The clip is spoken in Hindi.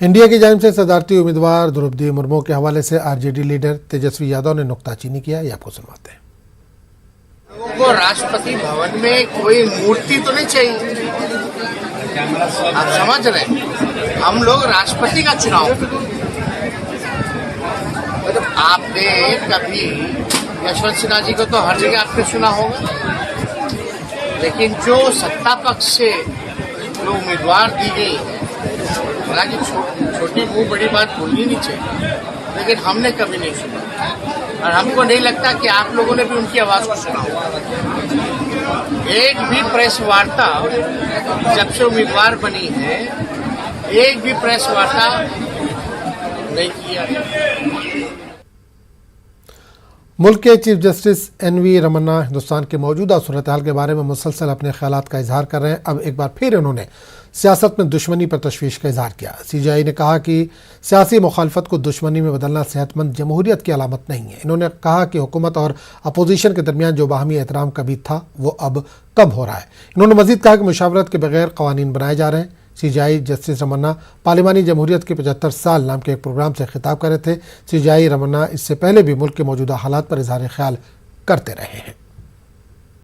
इंडिया की जानिब से सदारती उम्मीदवार द्रौपदी मुर्मू के हवाले से आरजेडी लीडर तेजस्वी यादव ने नुक्ताचीनी किया। ये आपको सुनवाते हैं। लोगों को राष्ट्रपति भवन में कोई मूर्ति तो नहीं चाहिए। आप समझ रहे हैं, हम लोग राष्ट्रपति का चुनाव तो आपने कभी यशवंत सिन्हा जी को तो हर जगह आपने सुना होगा, लेकिन जो सत्ता पक्ष से जो उम्मीदवार दी गई, हालांकि छोटी मुंह बड़ी बात बोलनी नहीं चाहिए, लेकिन हमने कभी नहीं सुना और हमको नहीं लगता कि आप लोगों ने भी उनकी आवाज को सुना होगा। एक भी प्रेस वार्ता जब से उम्मीदवार बनी है, एक भी प्रेस वार्ता नहीं किया। मुल्क के chief justice NV Ramana Hindustan की मौजूदा सूरत हाल के बारे में मुसलसल अपने ख्यालात का इजहार कर रहे हैं। अब एक बार फिर उन्होंने सियासत में दुश्मनी पर तशवीश का इजहार किया। सीजेआई ने कहा कि सियासी मुखालफत को दुश्मनी में बदलना सेहतमंद जमहूरियत की अलामत नहीं है। इन्होंने कहा कि हुकूमत और अपोजिशन के दरमियान जो बाहमी एहतराम कभी था वो अब कम हो रहा है। इन्होंने मजीद कहा कि मुशावरत के बगैर कवानीन बनाए जा रहे हैं। सीजेआई जस्टिस रमन्ना पार्लिमानी जमहूरियत के 75 साल नाम के एक प्रोग्राम से खिताब कर रहे थे। सीजेआई रमन्ना इससे पहले भी मुल्क के मौजूदा हालात पर इजहार ख्याल करते रहे हैं।